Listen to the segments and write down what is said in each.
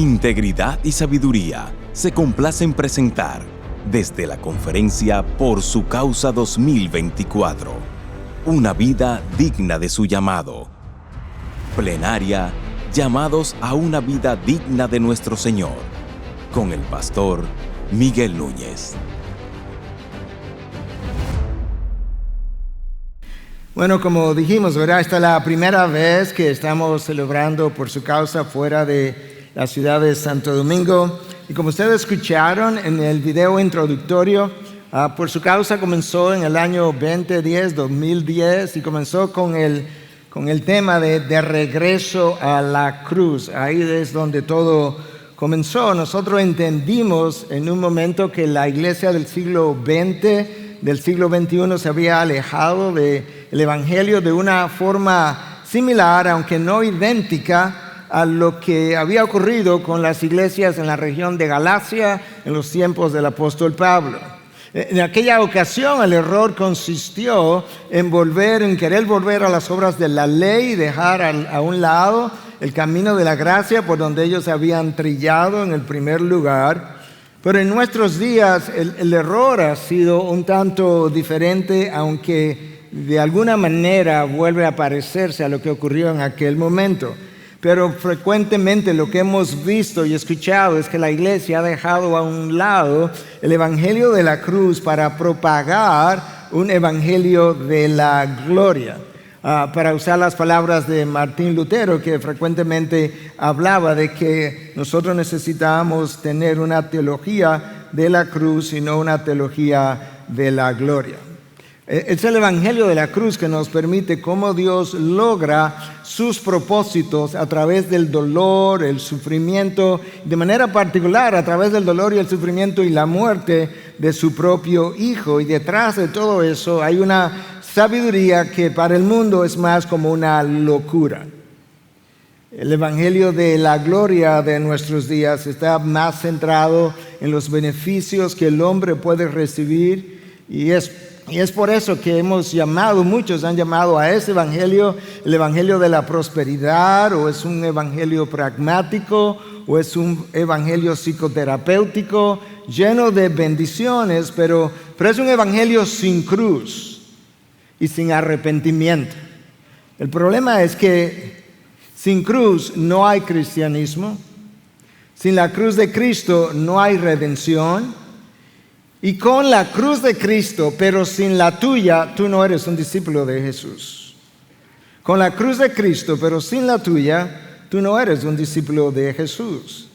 Integridad y Sabiduría se complace en presentar desde la conferencia Por su Causa 2024, una vida digna de su llamado. Plenaria, llamados a una vida digna de nuestro Señor, con el pastor Miguel Núñez. Bueno, como dijimos, ¿verdad? Esta es la primera vez que estamos celebrando Por su Causa fuera de la ciudad de Santo Domingo. Y como ustedes escucharon en el video introductorio, Por su Causa comenzó en el año 2010, y comenzó con el tema de regreso a la cruz. Ahí es donde todo comenzó. Nosotros entendimos en un momento que la iglesia del siglo XX, del siglo XXI, se había alejado del evangelio de una forma similar, aunque no idéntica, a lo que había ocurrido con las iglesias en la región de Galacia en los tiempos del apóstol Pablo. En aquella ocasión el error consistió en querer volver a las obras de la ley y dejar a un lado el camino de la gracia por donde ellos habían trillado en el primer lugar. Pero en nuestros días el error ha sido un tanto diferente, aunque de alguna manera vuelve a parecerse a lo que ocurrió en aquel momento. Pero frecuentemente lo que hemos visto y escuchado es que la iglesia ha dejado a un lado el evangelio de la cruz para propagar un evangelio de la gloria. Para usar las palabras de Martín Lutero, que frecuentemente hablaba de que nosotros necesitábamos tener una teología de la cruz y no una teología de la gloria. Es el evangelio de la cruz que nos permite cómo Dios logra sus propósitos a través del dolor, el sufrimiento, de manera particular a través del dolor y el sufrimiento y la muerte de su propio Hijo. Y detrás de todo eso hay una sabiduría que para el mundo es más como una locura. El evangelio de la gloria de nuestros días está más centrado en los beneficios que el hombre puede recibir, y es por eso que muchos han llamado a ese evangelio el evangelio de la prosperidad, o es un evangelio pragmático, o es un evangelio psicoterapéutico, lleno de bendiciones, pero es un evangelio sin cruz y sin arrepentimiento. El problema es que sin cruz no hay cristianismo, sin la cruz de Cristo no hay redención, y con la cruz de Cristo, pero sin la tuya, tú no eres un discípulo de Jesús. Con la cruz de Cristo, pero sin la tuya, tú no eres un discípulo de Jesús.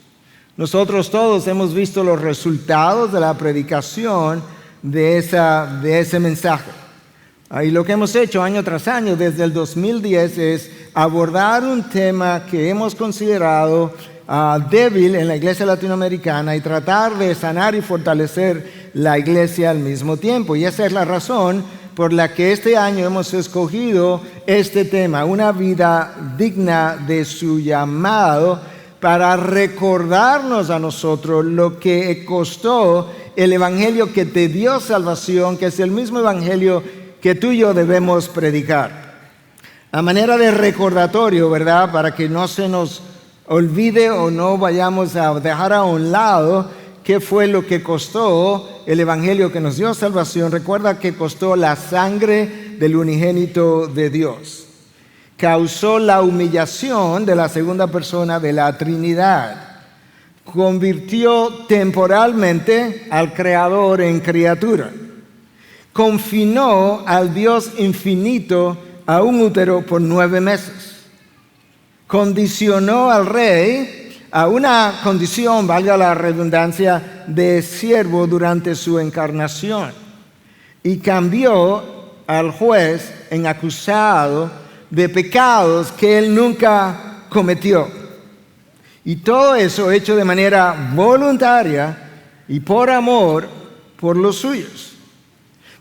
Nosotros todos hemos visto los resultados de la predicación de ese mensaje. Y lo que hemos hecho año tras año desde el 2010 es abordar un tema que hemos considerado débil en la iglesia latinoamericana y tratar de sanar y fortalecer la iglesia al mismo tiempo. Y esa es la razón por la que este año hemos escogido este tema, una vida digna de su llamado, para recordarnos a nosotros lo que costó el evangelio que te dio salvación, que es el mismo evangelio que tú y yo debemos predicar. A manera de recordatorio, ¿verdad? Para que no se nos olvide o no vayamos a dejar a un lado qué fue lo que costó el evangelio que nos dio salvación. Recuerda que costó la sangre del unigénito de Dios. Causó la humillación de la segunda persona de la Trinidad. Convirtió temporalmente al Creador en criatura. Confinó al Dios infinito a un útero por 9 meses. Condicionó al rey a una condición, valga la redundancia, de siervo durante su encarnación. Y cambió al juez en acusado de pecados que él nunca cometió. Y todo eso hecho de manera voluntaria y por amor por los suyos.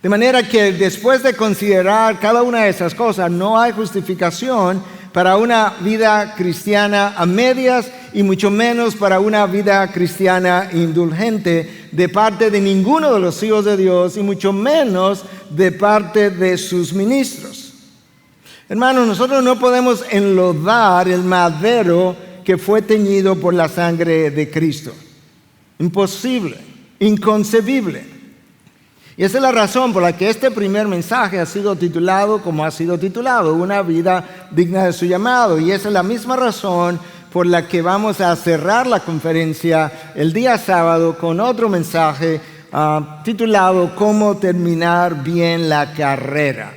De manera que después de considerar cada una de esas cosas, no hay justificación para una vida cristiana a medias, y mucho menos para una vida cristiana indulgente de parte de ninguno de los hijos de Dios, y mucho menos de parte de sus ministros. Hermanos, nosotros no podemos enlodar el madero que fue teñido por la sangre de Cristo. Imposible, inconcebible. Y esa es la razón por la que este primer mensaje ha sido titulado como ha sido titulado, una vida digna de su llamado. Y esa es la misma razón por la que vamos a cerrar la conferencia el día sábado con otro mensaje titulado Cómo terminar bien la carrera.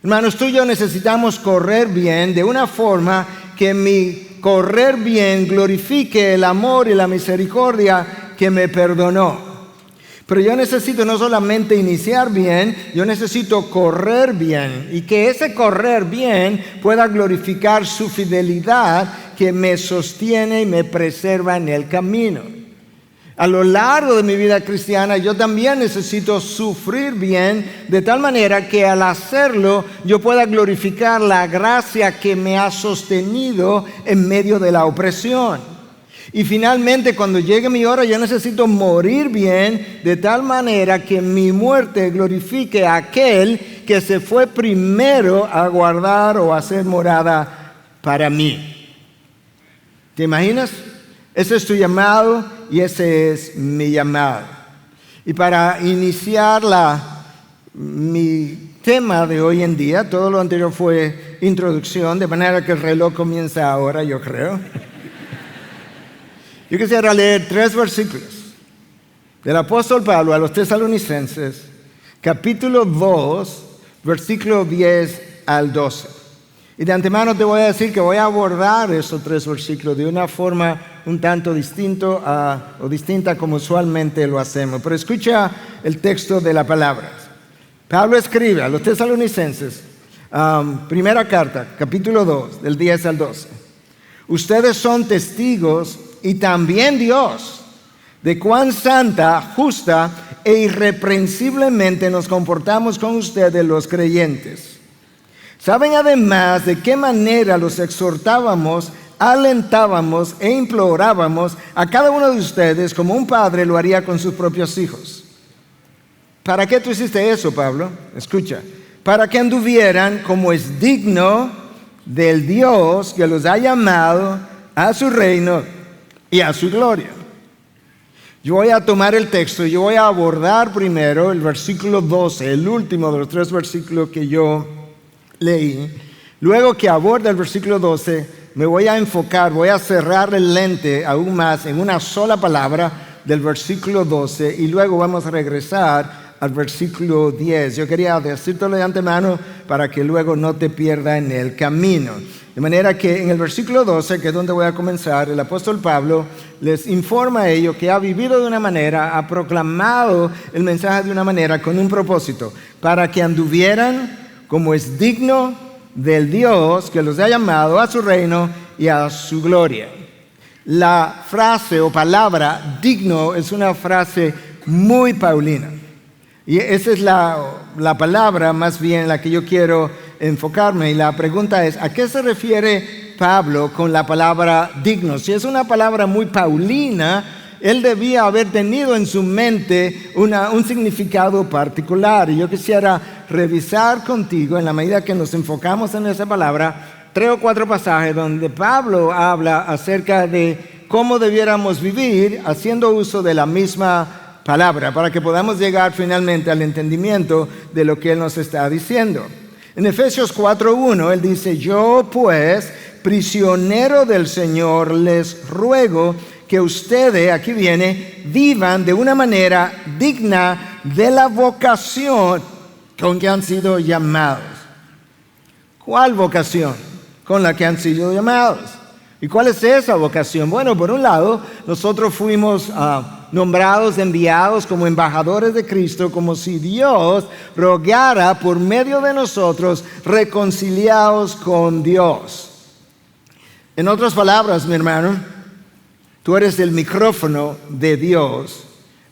Hermanos, tú y yo necesitamos correr bien de una forma que mi correr bien glorifique el amor y la misericordia que me perdonó. Pero yo necesito no solamente iniciar bien, yo necesito correr bien. Y que ese correr bien pueda glorificar su fidelidad que me sostiene y me preserva en el camino. A lo largo de mi vida cristiana yo también necesito sufrir bien de tal manera que al hacerlo yo pueda glorificar la gracia que me ha sostenido en medio de la opresión. Y finalmente, cuando llegue mi hora, yo necesito morir bien de tal manera que mi muerte glorifique a aquel que se fue primero a guardar o a hacer morada para mí. ¿Te imaginas? Ese es tu llamado y ese es mi llamado. Y para iniciar mi tema de hoy en día, todo lo anterior fue introducción, de manera que el reloj comienza ahora, yo creo. Yo quisiera leer 3 versículos del apóstol Pablo a los Tesalonicenses, capítulo 2, versículo 10 al 12. Y de antemano te voy a decir que voy a abordar esos 3 versículos de una forma un tanto distinta como usualmente lo hacemos. Pero escucha el texto de la palabra. Pablo escribe a los Tesalonicenses, primera carta, capítulo 2, del 10 al 12. Ustedes son testigos y también Dios, de cuán santa, justa e irreprensiblemente nos comportamos con ustedes los creyentes. Saben además de qué manera los exhortábamos, alentábamos e implorábamos a cada uno de ustedes como un padre lo haría con sus propios hijos. ¿Para qué tú hiciste eso, Pablo? Escucha. Para que anduvieran como es digno del Dios que los ha llamado a su reino y a su gloria. Yo voy a tomar el texto y yo voy a abordar primero el versículo 12, el último de los 3 versículos que yo leí. Luego que aborde el versículo 12, me voy a enfocar, voy a cerrar el lente aún más en una sola palabra del versículo 12 y luego vamos a regresar al versículo 10. Yo quería decírtelo de antemano para que luego no te pierda en el camino. De manera que en el versículo 12, que es donde voy a comenzar, el apóstol Pablo les informa a ellos que ha vivido de una manera, ha proclamado el mensaje de una manera con un propósito, para que anduvieran como es digno del Dios que los ha llamado a su reino y a su gloria. La frase o palabra digno es una frase muy paulina. Y esa es la palabra más bien la que yo quiero enfocarme. Y la pregunta es, ¿a qué se refiere Pablo con la palabra digno? Si es una palabra muy paulina, él debía haber tenido en su mente un significado particular. Y yo quisiera revisar contigo, en la medida que nos enfocamos en esa palabra, 3 o 4 pasajes donde Pablo habla acerca de cómo debiéramos vivir haciendo uso de la misma palabra, para que podamos llegar finalmente al entendimiento de lo que él nos está diciendo. En Efesios 4:1 él dice: yo pues, prisionero del Señor, les ruego que ustedes, aquí viene, vivan de una manera digna de la vocación con que han sido llamados. ¿Cuál vocación? Con la que han sido llamados. ¿Y cuál es esa vocación? Bueno, por un lado, nosotros fuimos nombrados, enviados como embajadores de Cristo, como si Dios rogara por medio de nosotros reconciliados con Dios. En otras palabras, mi hermano, tú eres el micrófono de Dios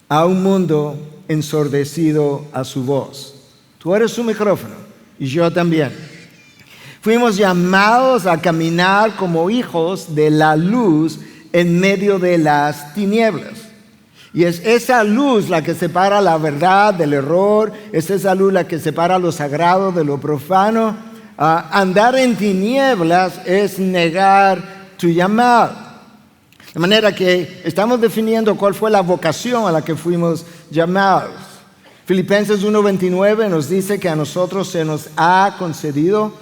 a un mundo ensordecido a su voz. Tú eres su micrófono y yo también. Fuimos llamados a caminar como hijos de la luz en medio de las tinieblas. Y es esa luz la que separa la verdad del error, es esa luz la que separa lo sagrado de lo profano. Andar en tinieblas es negar tu llamado. De manera que estamos definiendo cuál fue la vocación a la que fuimos llamados. Filipenses 1:29 nos dice que a nosotros se nos ha concedido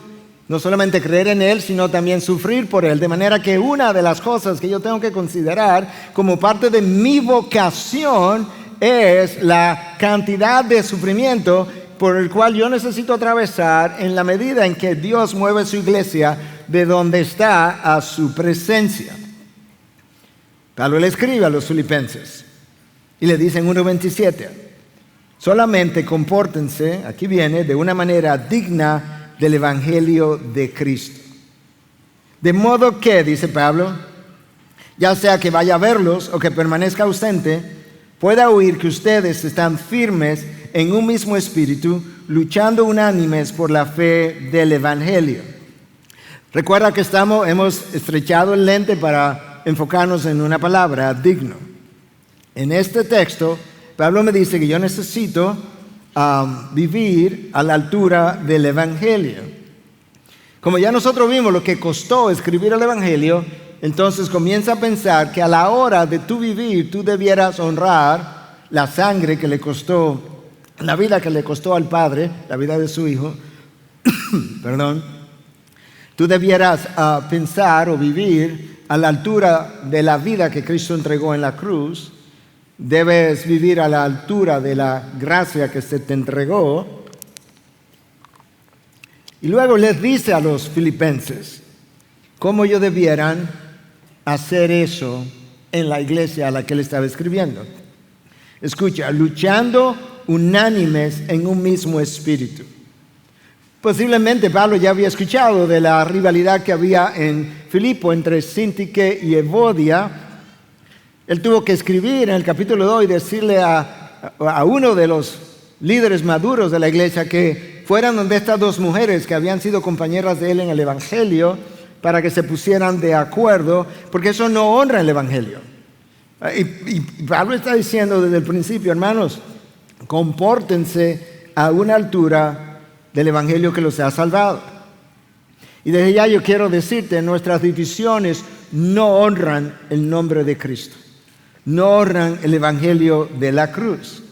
no solamente creer en Él, sino también sufrir por Él. De manera que una de las cosas que yo tengo que considerar como parte de mi vocación es la cantidad de sufrimiento por el cual yo necesito atravesar en la medida en que Dios mueve su iglesia de donde está a su presencia. Pablo le escribe a los filipenses y le dice en 1:27, solamente compórtense, aquí viene, de una manera digna del Evangelio de Cristo. De modo que, dice Pablo, ya sea que vaya a verlos o que permanezca ausente, pueda oír que ustedes están firmes en un mismo espíritu, luchando unánimes por la fe del Evangelio. Recuerda que hemos estrechado el lente para enfocarnos en una palabra, digno. En este texto, Pablo me dice que yo necesito vivir a la altura del Evangelio. Como ya nosotros vimos lo que costó escribir el Evangelio, entonces comienza a pensar que a la hora de tu vivir, tú debieras honrar la sangre que le costó, la vida que le costó al Padre, la vida de su Hijo. Perdón. Tú debieras pensar o vivir a la altura de la vida que Cristo entregó en la cruz. Debes vivir a la altura de la gracia que se te entregó. Y luego les dice a los filipenses cómo ellos debieran hacer eso en la iglesia a la que él estaba escribiendo. Escucha, luchando unánimes en un mismo espíritu. Posiblemente Pablo ya había escuchado de la rivalidad que había en Filipo entre Síntique y Evodia. Él tuvo que escribir en el capítulo 2 y decirle a uno de los líderes maduros de la iglesia que fueran donde estas dos mujeres que habían sido compañeras de él en el Evangelio para que se pusieran de acuerdo, porque eso no honra el Evangelio. Y Pablo está diciendo desde el principio, hermanos, compórtense a una altura del Evangelio que los ha salvado. Y desde ya yo quiero decirte, nuestras divisiones no honran el nombre de Cristo, no honran el Evangelio de la cruz.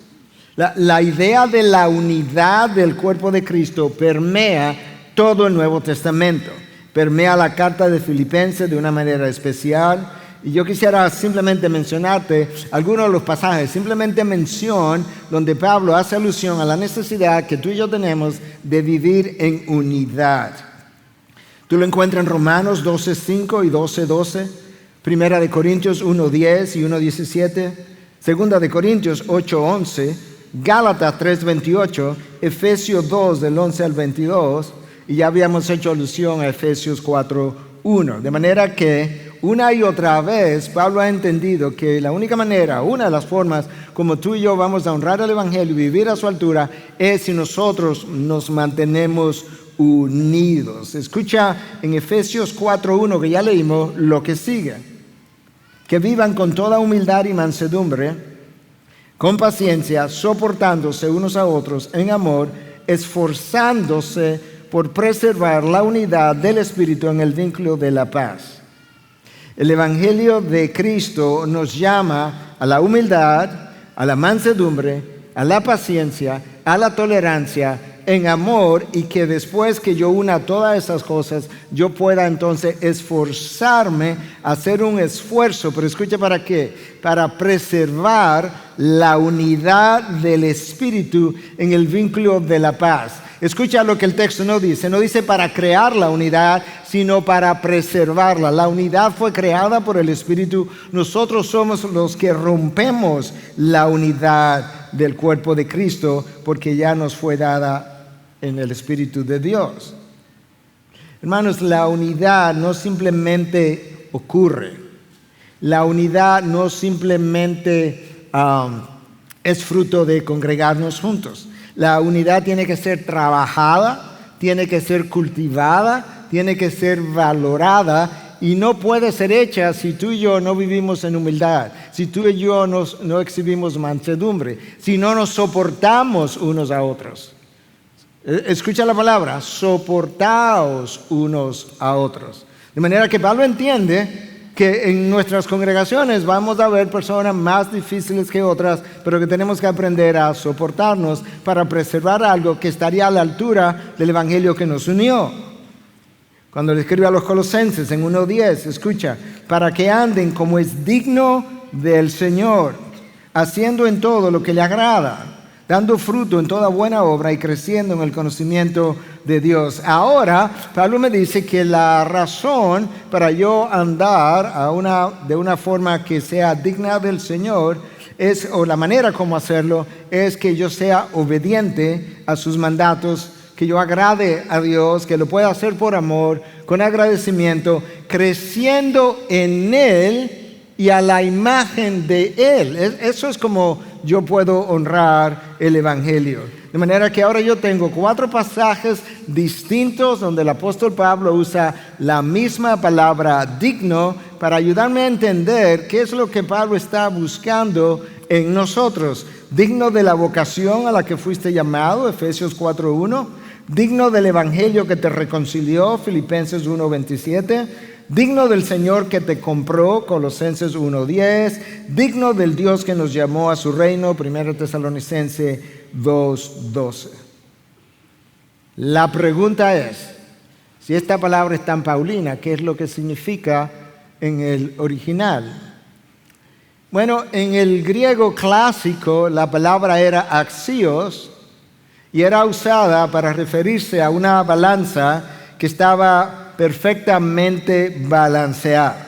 La idea de la unidad del cuerpo de Cristo permea todo el Nuevo Testamento, permea la carta de Filipenses de una manera especial. Y yo quisiera simplemente mencionarte algunos de los pasajes, simplemente mención donde Pablo hace alusión a la necesidad que tú y yo tenemos de vivir en unidad. Tú lo encuentras en Romanos 12:5 y 12:12, Primera de Corintios 1:10 y 1:17, Segunda de Corintios 8:11, Gálatas 3:28, Efesios 2 del 11 al 22, y ya habíamos hecho alusión a Efesios 4:1. De manera que una y otra vez Pablo ha entendido que la única manera, una de las formas como tú y yo vamos a honrar el Evangelio y vivir a su altura es si nosotros nos mantenemos unidos. Escucha en Efesios 4:1 que ya leímos lo que sigue. Que vivan con toda humildad y mansedumbre, con paciencia, soportándose unos a otros en amor, esforzándose por preservar la unidad del Espíritu en el vínculo de la paz. El Evangelio de Cristo nos llama a la humildad, a la mansedumbre, a la paciencia, a la tolerancia, en amor, y que después que yo una todas esas cosas, yo pueda entonces esforzarme a hacer un esfuerzo. Pero escucha, ¿para qué? Para preservar la unidad del Espíritu en el vínculo de la paz. Escucha lo que el texto no dice para crear la unidad, sino para preservarla. La unidad fue creada por el Espíritu. Nosotros somos los que rompemos la unidad del cuerpo de Cristo porque ya nos fue dada en el Espíritu de Dios. Hermanos, la unidad no simplemente ocurre. La unidad no simplemente es fruto de congregarnos juntos. La unidad tiene que ser trabajada, tiene que ser cultivada, tiene que ser valorada y no puede ser hecha si tú y yo no vivimos en humildad, si tú y yo no exhibimos mansedumbre, si no nos soportamos unos a otros. Escucha la palabra, soportaos unos a otros. De manera que Pablo entiende que en nuestras congregaciones vamos a ver personas más difíciles que otras, pero que tenemos que aprender a soportarnos para preservar algo que estaría a la altura del evangelio que nos unió. Cuando le escribe a los Colosenses en 1:10, escucha, para que anden como es digno del Señor, haciendo en todo lo que le agrada, dando fruto en toda buena obra y creciendo en el conocimiento de Dios. Ahora, Pablo me dice que la razón para yo andar de una forma que sea digna del Señor o la manera como hacerlo, es que yo sea obediente a sus mandatos, que yo agrade a Dios, que lo pueda hacer por amor, con agradecimiento, creciendo en Él y a la imagen de Él. Eso es como yo puedo honrar el evangelio. De manera que ahora yo tengo 4 pasajes distintos donde el apóstol Pablo usa la misma palabra digno para ayudarme a entender qué es lo que Pablo está buscando en nosotros. Digno de la vocación a la que fuiste llamado, Efesios 4:1. Digno del evangelio que te reconcilió, Filipenses 1:27. Digno del Señor que te compró, Colosenses 1:10. Digno del Dios que nos llamó a su reino, 1 Tesalonicenses 2:12. La pregunta es, si esta palabra es tan paulina, ¿qué es lo que significa en el original? Bueno, en el griego clásico la palabra era axios y era usada para referirse a una balanza que estaba perfectamente balanceada.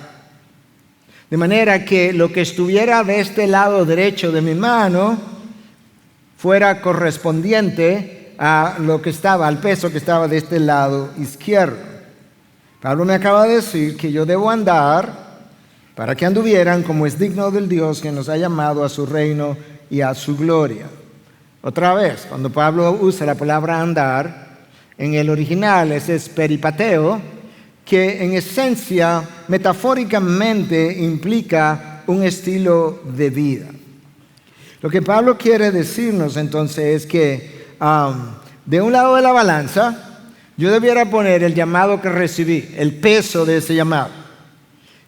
De manera que lo que estuviera de este lado derecho de mi mano fuera correspondiente a lo que estaba, al peso que estaba de este lado izquierdo. Pablo me acaba de decir que yo debo andar para que anduvieran como es digno del Dios que nos ha llamado a su reino y a su gloria. Otra vez, cuando Pablo usa la palabra andar, en el original es peripateo, que en esencia, metafóricamente, implica un estilo de vida. Lo que Pablo quiere decirnos entonces es que de un lado de la balanza, yo debiera poner el llamado que recibí, el peso de ese llamado.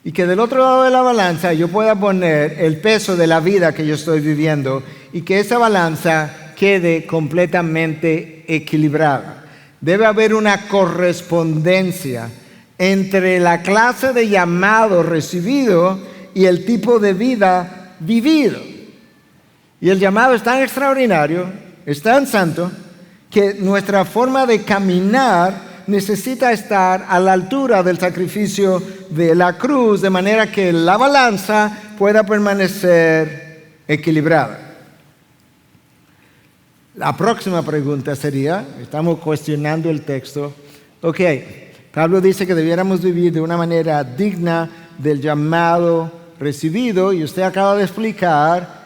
Y que del otro lado de la balanza yo pueda poner el peso de la vida que yo estoy viviendo y que esa balanza quede completamente equilibrada. Debe haber una correspondencia entre la clase de llamado recibido y el tipo de vida vivido. Y el llamado es tan extraordinario, es tan santo, que nuestra forma de caminar necesita estar a la altura del sacrificio de la cruz, de manera que la balanza pueda permanecer equilibrada. La próxima pregunta sería, estamos cuestionando el texto, Pablo dice que debiéramos vivir de una manera digna del llamado recibido, y usted acaba de explicar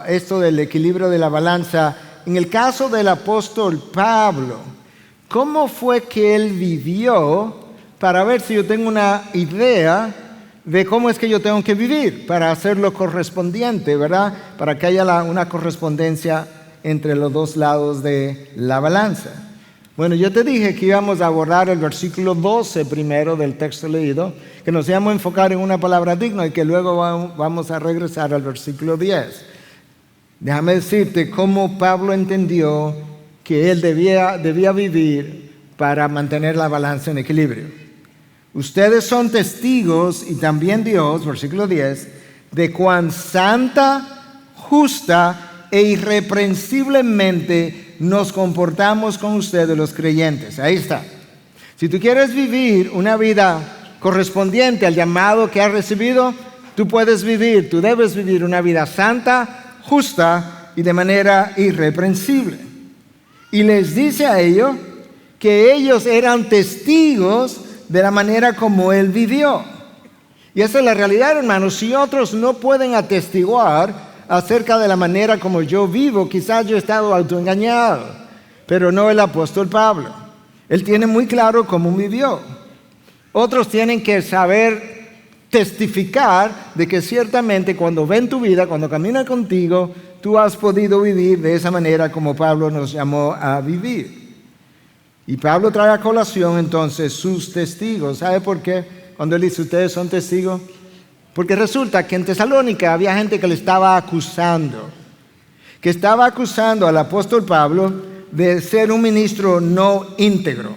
esto del equilibrio de la balanza. En el caso del apóstol Pablo, ¿cómo fue que él vivió para ver si yo tengo una idea de cómo es que yo tengo que vivir para hacerlo correspondiente, ¿verdad? Para que haya una correspondencia entre los dos lados de la balanza. Bueno, yo te dije que íbamos a abordar el versículo 12 primero del texto leído, que nos íbamos a enfocar en una palabra digna y que luego vamos a regresar al versículo 10. Déjame decirte cómo Pablo entendió que él debía vivir para mantener la balanza en equilibrio. Ustedes son testigos, y también Dios, versículo 10, de cuán santa, justa e irreprensiblemente nos comportamos con ustedes los creyentes. Ahí está. Si tú quieres vivir una vida correspondiente al llamado que has recibido, tú debes vivir una vida santa, justa y de manera irreprensible. Y les dice a ellos que ellos eran testigos de la manera como él vivió. Y esa es la realidad, hermanos. Si otros no pueden atestiguar acerca de la manera como yo vivo, quizás yo he estado autoengañado, pero no el apóstol Pablo. Él tiene muy claro cómo vivió. Otros tienen que saber testificar de que ciertamente cuando ven tu vida, cuando caminan contigo, tú has podido vivir de esa manera como Pablo nos llamó a vivir. Y Pablo trae a colación entonces sus testigos. ¿Sabe por qué? Cuando él dice ustedes son testigos. Porque resulta que en Tesalónica había gente que le estaba acusando. Que estaba acusando al apóstol Pablo de ser un ministro no íntegro.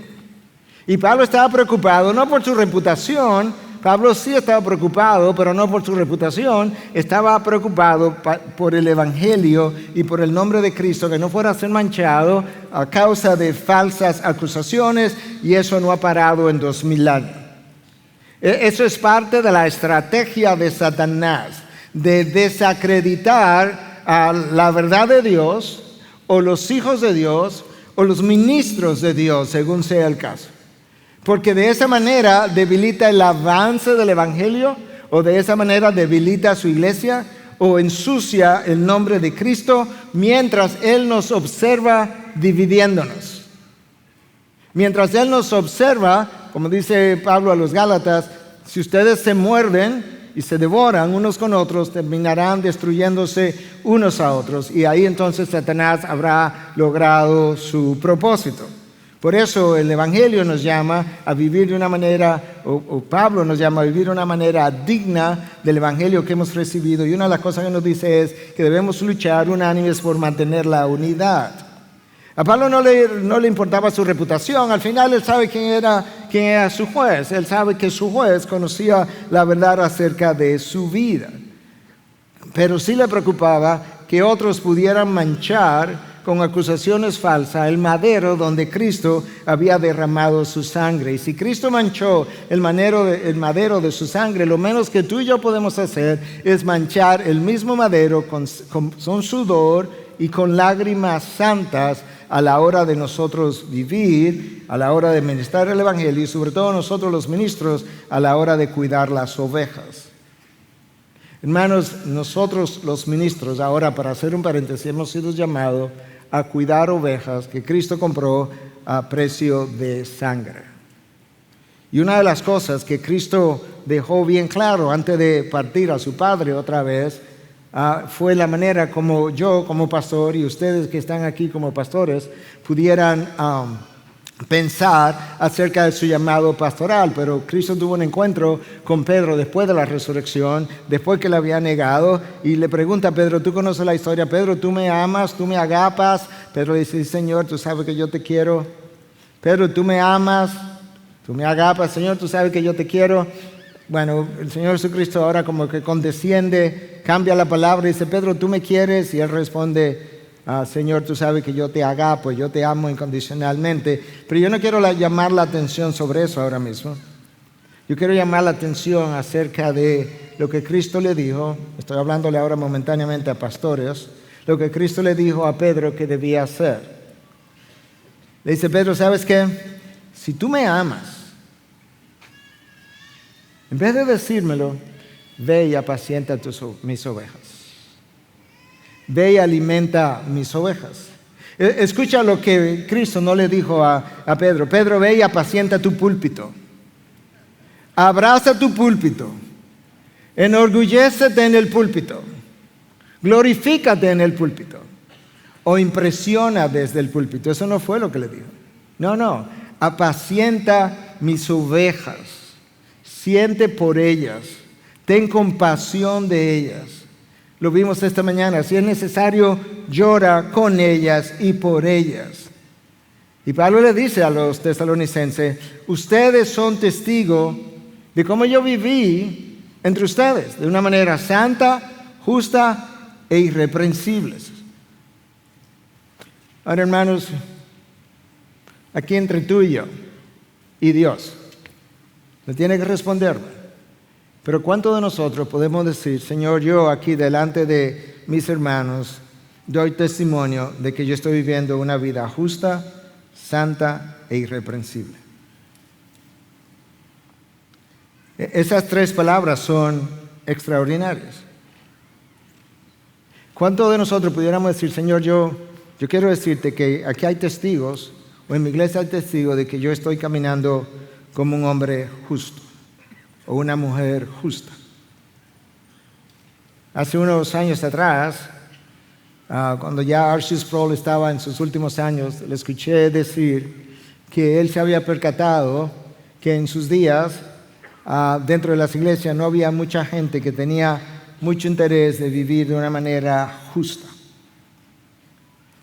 Y Pablo estaba preocupado no por su reputación. Pablo sí estaba preocupado, pero no por su reputación. Estaba preocupado por el evangelio y por el nombre de Cristo, que no fuera a ser manchado a causa de falsas acusaciones, y eso no ha parado en 2000 años. Eso es parte de la estrategia de Satanás, de desacreditar a la verdad de Dios, o los hijos de Dios, o los ministros de Dios, según sea el caso. Porque de esa manera debilita el avance del evangelio, o de esa manera debilita su iglesia, o ensucia el nombre de Cristo, mientras Él nos observa dividiéndonos. Mientras Él nos observa, como dice Pablo a los Gálatas, si ustedes se muerden y se devoran unos con otros, terminarán destruyéndose unos a otros. Y ahí entonces Satanás habrá logrado su propósito. Por eso el Evangelio nos llama a vivir de una manera, o Pablo nos llama a vivir de una manera digna del Evangelio que hemos recibido. Y una de las cosas que nos dice es que debemos luchar unánimes por mantener la unidad. A Pablo no le importaba su reputación. Al final él sabe quién era su juez. Él sabe que su juez conocía la verdad acerca de su vida. Pero sí le preocupaba que otros pudieran manchar con acusaciones falsas el madero donde Cristo había derramado su sangre. Y si Cristo manchó el madero de su sangre, lo menos que tú y yo podemos hacer es manchar el mismo madero con sudor y con lágrimas santas a la hora de nosotros vivir, a la hora de ministrar el Evangelio, y sobre todo nosotros los ministros a la hora de cuidar las ovejas. Hermanos, nosotros los ministros, ahora para hacer un paréntesis, hemos sido llamados a cuidar ovejas que Cristo compró a precio de sangre. Y una de las cosas que Cristo dejó bien claro antes de partir a su Padre otra vez, fue la manera como yo como pastor y ustedes que están aquí como pastores pudieran pensar acerca de su llamado pastoral. Pero Cristo tuvo un encuentro con Pedro después de la resurrección, después que le había negado, y le pregunta a Pedro, ¿tú conoces la historia? Pedro, ¿tú me amas? ¿Tú me agapas? Pedro dice, Señor, tú sabes que yo te quiero. Pedro, ¿tú me amas? ¿Tú me agapas? Señor, tú sabes que yo te quiero. Bueno, el Señor Jesucristo ahora como que condesciende, cambia la palabra y dice, Pedro, ¿tú me quieres? Y él responde, Señor, tú sabes que yo te agapo, yo te amo incondicionalmente. Pero yo no quiero llamar la atención sobre eso ahora mismo. Yo quiero llamar la atención acerca de lo que Cristo le dijo. Estoy hablándole ahora momentáneamente a pastores. Lo que Cristo le dijo a Pedro que debía hacer. Le dice, Pedro, ¿sabes qué? Si tú me amas, en vez de decírmelo, ve y apacienta mis ovejas. Ve y alimenta mis ovejas. Escucha lo que Cristo no le dijo a Pedro. Pedro, ve y apacienta tu púlpito. Abraza tu púlpito. Enorgullécete en el púlpito. Glorifícate en el púlpito. O impresiona desde el púlpito. Eso no fue lo que le dijo. No. Apacienta mis ovejas. Siente por ellas, ten compasión de ellas. Lo vimos esta mañana, si es necesario, llora con ellas y por ellas. Y Pablo le dice a los tesalonicenses, ustedes son testigos de cómo yo viví entre ustedes, de una manera santa, justa e irreprensible. Ahora, hermanos, aquí entre tú y yo y Dios, me tiene que responderme. Pero ¿cuántos de nosotros podemos decir, Señor, yo aquí delante de mis hermanos doy testimonio de que yo estoy viviendo una vida justa, santa e irreprensible? Esas tres palabras son extraordinarias. ¿Cuántos de nosotros pudiéramos decir, Señor, yo quiero decirte que aquí hay testigos, o en mi iglesia hay testigos de que yo estoy caminando como un hombre justo o una mujer justa? Hace unos años atrás, cuando ya Archie Sproul estaba en sus últimos años, le escuché decir que él se había percatado que en sus días, dentro de las iglesias, no había mucha gente que tenía mucho interés de vivir de una manera justa.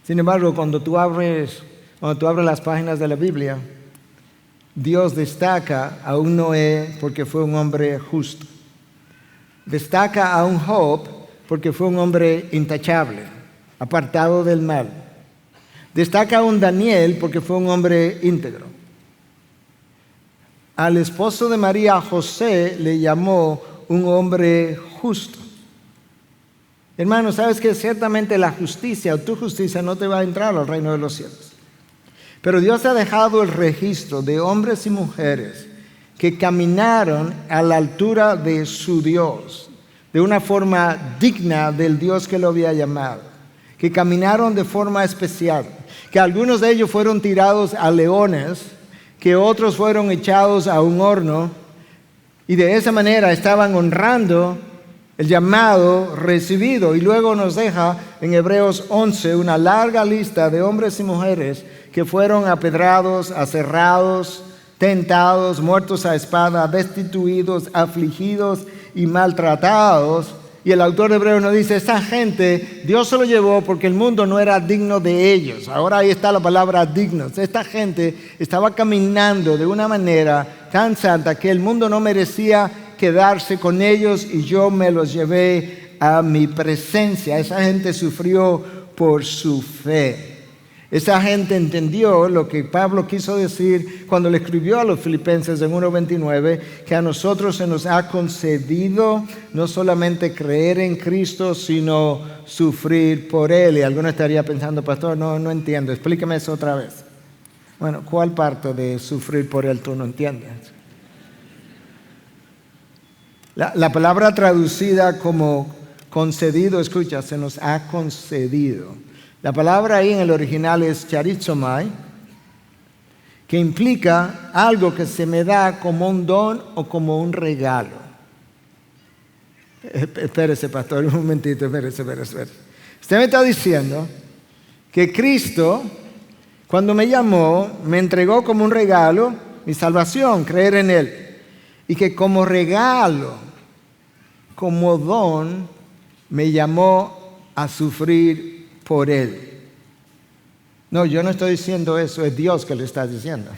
Sin embargo, cuando tú abres las páginas de la Biblia, Dios destaca a un Noé porque fue un hombre justo. Destaca a un Job porque fue un hombre intachable, apartado del mal. Destaca a un Daniel porque fue un hombre íntegro. Al esposo de María, José, le llamó un hombre justo. Hermano, sabes que ciertamente la justicia o tu justicia no te va a entrar al reino de los cielos. Pero Dios ha dejado el registro de hombres y mujeres que caminaron a la altura de su Dios, de una forma digna del Dios que lo había llamado, que caminaron de forma especial, que algunos de ellos fueron tirados a leones, que otros fueron echados a un horno, y de esa manera estaban honrando el llamado recibido. Y luego nos deja en Hebreos 11 una larga lista de hombres y mujeres que fueron apedrados, aserrados, tentados, muertos a espada, destituidos, afligidos y maltratados. Y el autor de Hebreos nos dice, esa gente Dios se lo llevó porque el mundo no era digno de ellos. Ahora ahí está la palabra dignos. Esta gente estaba caminando de una manera tan santa que el mundo no merecía quedarse con ellos, y yo me los llevé a mi presencia. Esa gente sufrió por su fe. Esa gente entendió lo que Pablo quiso decir cuando le escribió a los Filipenses en 1:29, que a nosotros se nos ha concedido no solamente creer en Cristo, sino sufrir por Él. Y alguno estaría pensando, pastor, no entiendo, explíqueme eso otra vez. Bueno, ¿cuál parte de sufrir por Él tú no entiendes? La palabra traducida como concedido, escucha, se nos ha concedido. La palabra ahí en el original es charizomai, que implica algo que se me da como un don o como un regalo. Espérese, pastor, un momentito, espérese. Usted me está diciendo que Cristo, cuando me llamó, me entregó como un regalo mi salvación, creer en Él. Y que como regalo, como don, me llamó a sufrir por Él. No, yo no estoy diciendo eso, es Dios que lo está diciendo.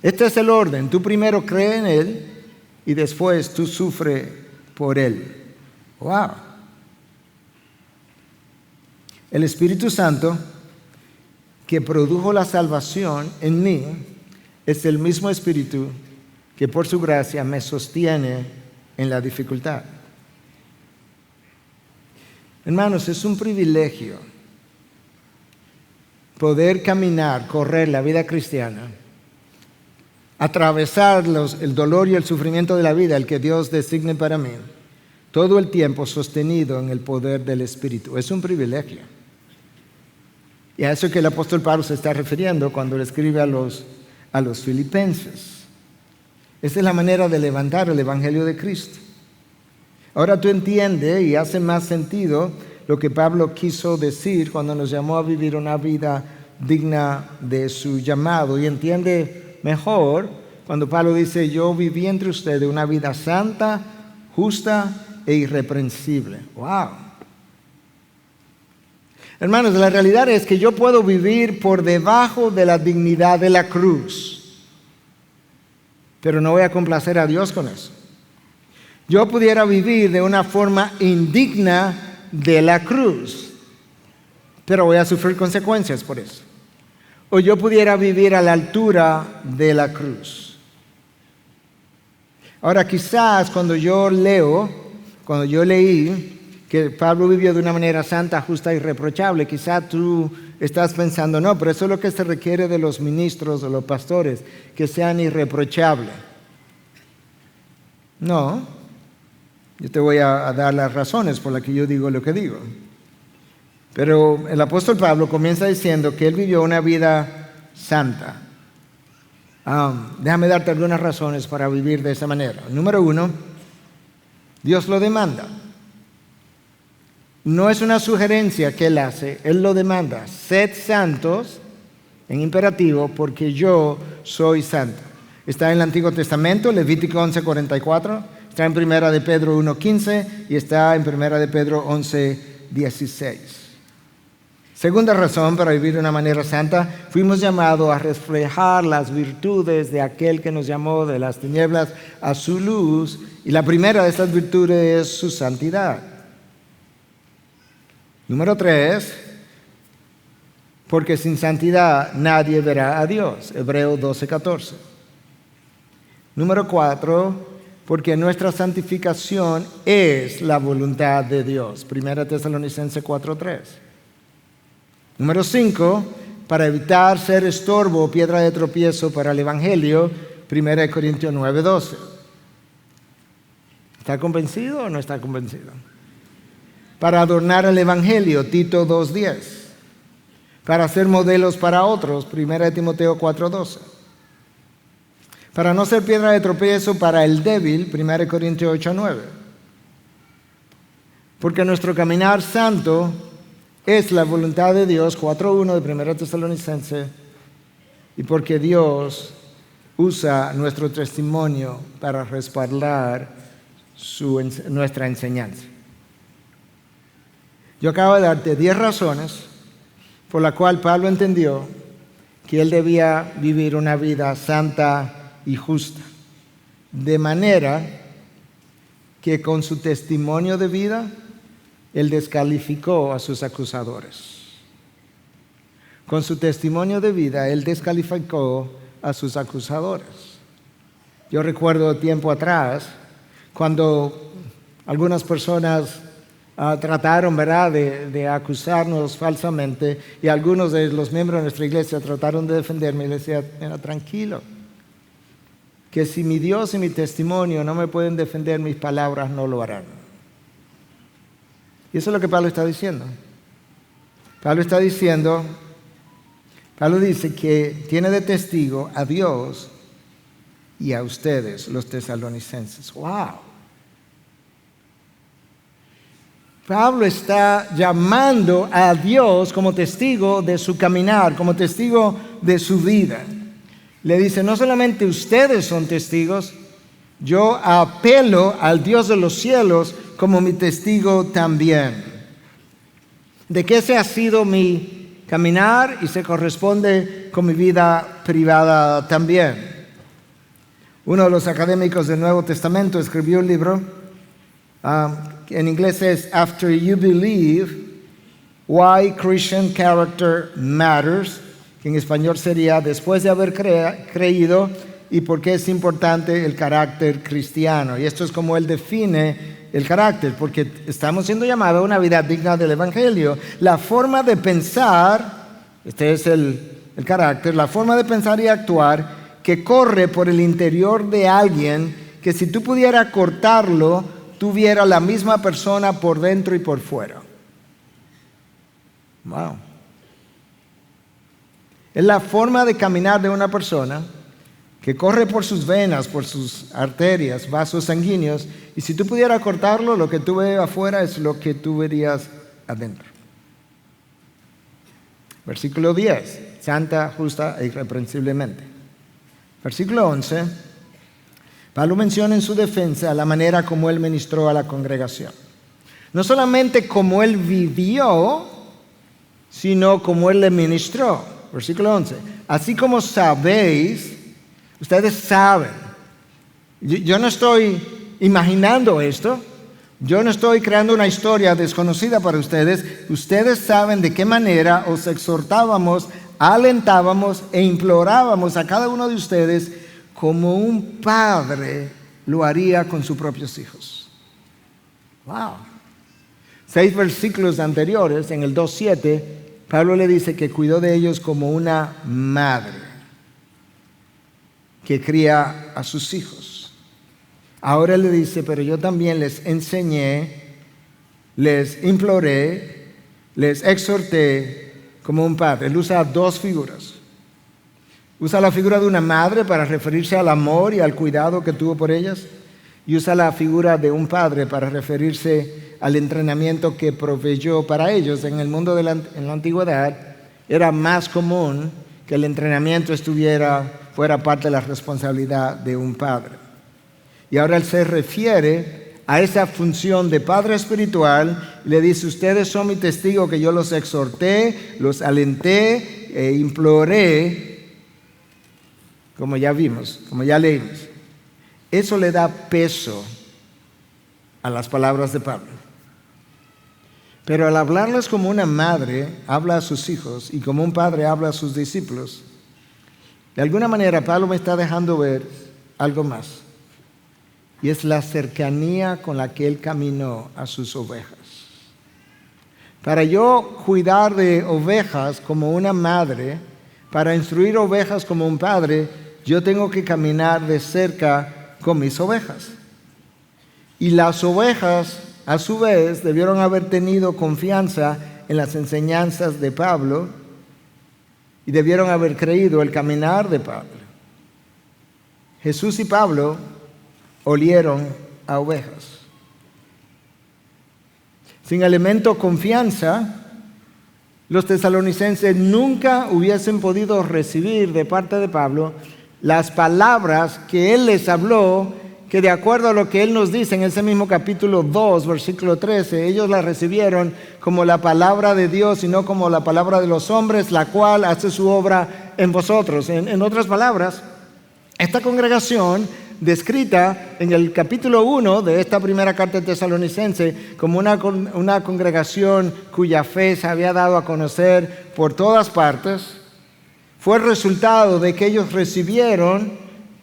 Este es el orden. Tú primero crees en Él y después tú sufres por Él. ¡Wow! El Espíritu Santo que produjo la salvación en mí es el mismo Espíritu que por su gracia me sostiene en la dificultad. Hermanos, es un privilegio poder caminar, correr la vida cristiana, atravesar el dolor y el sufrimiento de la vida, el que Dios designe para mí, todo el tiempo sostenido en el poder del Espíritu. Es un privilegio. Y a eso que el apóstol Pablo se está refiriendo cuando le escribe a los filipenses. Esa es la manera de levantar el Evangelio de Cristo. Ahora tú entiendes y hace más sentido lo que Pablo quiso decir cuando nos llamó a vivir una vida digna de su llamado. Y entiende mejor cuando Pablo dice, yo viví entre ustedes una vida santa, justa e irreprensible. ¡Wow! Hermanos, la realidad es que yo puedo vivir por debajo de la dignidad de la cruz, pero no voy a complacer a Dios con eso. Yo pudiera vivir de una forma indigna de la cruz, pero voy a sufrir consecuencias por eso. O yo pudiera vivir a la altura de la cruz. Ahora, quizás cuando yo leí que Pablo vivió de una manera santa, justa y irreprochable, quizás tú estás pensando, no, pero eso es lo que se requiere de los ministros o los pastores, que sean irreprochables. No, yo te voy a dar las razones por las que yo digo lo que digo. Pero el apóstol Pablo comienza diciendo que él vivió una vida santa. Déjame darte algunas razones para vivir de esa manera. Número 1, Dios lo demanda. no es una sugerencia que Él hace, Él lo demanda. Sed santos, en imperativo, porque yo soy santo. Está en el Antiguo Testamento, Levítico 11:44, está en 1 de Pedro 1:15 y está en 1 de Pedro 11:16. Segunda razón para vivir de una manera santa, fuimos llamados a reflejar las virtudes de aquel que nos llamó de las tinieblas a su luz, y la primera de estas virtudes es su santidad. Número 3, porque sin santidad nadie verá a Dios, Hebreos 12:14. Número 4, porque nuestra santificación es la voluntad de Dios, 1 Tesalonicenses 4:3. Número 5, para evitar ser estorbo o piedra de tropiezo para el Evangelio, 1 Corintios 9:12. ¿Está convencido o no está convencido? Para adornar el Evangelio, Tito 2:10. Para ser modelos para otros, 1 Timoteo 4:12. Para no ser piedra de tropiezo para el débil, 1 Corintios 8:9. Porque nuestro caminar santo es la voluntad de Dios, 4:1 de 1 Tesalonicenses, y porque Dios usa nuestro testimonio para respaldar nuestra enseñanza. Yo acabo de darte 10 razones por las cuales Pablo entendió que él debía vivir una vida santa y justa, de manera que con su testimonio de vida él descalificó a sus acusadores. Con su testimonio de vida él descalificó a sus acusadores. Yo recuerdo tiempo atrás cuando algunas personas trataron, ¿verdad?, de acusarnos falsamente, y algunos de los miembros de nuestra iglesia trataron de defenderme, y les decía, mira, tranquilo, que si mi Dios y mi testimonio no me pueden defender, mis palabras no lo harán. Y eso es lo que Pablo está diciendo. Pablo dice que tiene de testigo a Dios y a ustedes, los tesalonicenses. ¡Wow! Pablo está llamando a Dios como testigo de su caminar, como testigo de su vida. Le dice, no solamente ustedes son testigos, yo apelo al Dios de los cielos como mi testigo también. De que ese ha sido mi caminar y se corresponde con mi vida privada también. Uno de los académicos del Nuevo Testamento escribió un libro, en inglés es After You Believe, Why Christian Character Matters, que en español sería Después de haber creído y por qué es importante el carácter cristiano. Y esto es como él define el carácter, porque estamos siendo llamados a una vida digna del Evangelio. La forma de pensar, este es el carácter, la forma de pensar y actuar que corre por el interior de alguien que si tú pudieras cortarlo, tuviera la misma persona por dentro y por fuera. Wow. Es la forma de caminar de una persona que corre por sus venas, por sus arterias, vasos sanguíneos, y si tú pudieras cortarlo, lo que tú ves afuera es lo que tú verías adentro. Versículo 10, santa, justa e irreprensiblemente. Versículo 11, Pablo menciona en su defensa la manera como él ministró a la congregación. No solamente como él vivió, sino como él le ministró. Versículo 11, así como sabéis, ustedes saben. Yo no estoy imaginando esto. Yo no estoy creando una historia desconocida para ustedes. Ustedes saben de qué manera os exhortábamos, alentábamos e implorábamos a cada uno de ustedes como un padre lo haría con sus propios hijos. Wow. 6 versículos anteriores, en el 2:7, Pablo le dice que cuidó de ellos como una madre que cría a sus hijos. Ahora le dice, pero yo también les enseñé, les imploré, les exhorté como un padre. Él usa 2 figuras. Usa la figura de una madre para referirse al amor y al cuidado que tuvo por ellas, y usa la figura de un padre para referirse al entrenamiento que proveyó para ellos. En el mundo en la antigüedad era más común que el entrenamiento fuera parte de la responsabilidad de un padre. Y ahora él se refiere a esa función de padre espiritual y le dice: ustedes son mi testigo que yo los exhorté, los alenté e imploré, como ya vimos, como ya leímos. Eso le da peso a las palabras de Pablo. Pero al hablarles como una madre habla a sus hijos y como un padre habla a sus discípulos, de alguna manera Pablo me está dejando ver algo más. Y es la cercanía con la que él caminó a sus ovejas. Para yo cuidar de ovejas como una madre, para instruir ovejas como un padre, yo tengo que caminar de cerca con mis ovejas. Y las ovejas, a su vez, debieron haber tenido confianza en las enseñanzas de Pablo y debieron haber creído el caminar de Pablo. Jesús y Pablo olieron a ovejas. Sin elemento confianza, los tesalonicenses nunca hubiesen podido recibir de parte de Pablo las palabras que él les habló, que de acuerdo a lo que él nos dice en ese mismo capítulo 2, versículo 13, ellos la recibieron como la palabra de Dios y no como la palabra de los hombres, la cual hace su obra en vosotros. En otras palabras, esta congregación, descrita en el capítulo 1 de esta primera carta de Tesalonicense como una congregación cuya fe se había dado a conocer por todas partes, fue el resultado de que ellos recibieron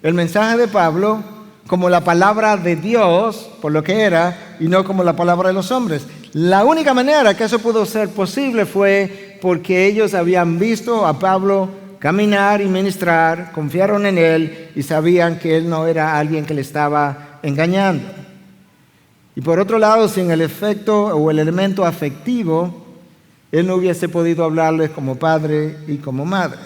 el mensaje de Pablo como la palabra de Dios, por lo que era, y no como la palabra de los hombres. La única manera que eso pudo ser posible fue porque ellos habían visto a Pablo caminar y ministrar, confiaron en él y sabían que él no era alguien que le estaba engañando. Y por otro lado, sin el efecto o el elemento afectivo, él no hubiese podido hablarles como padre y como madre.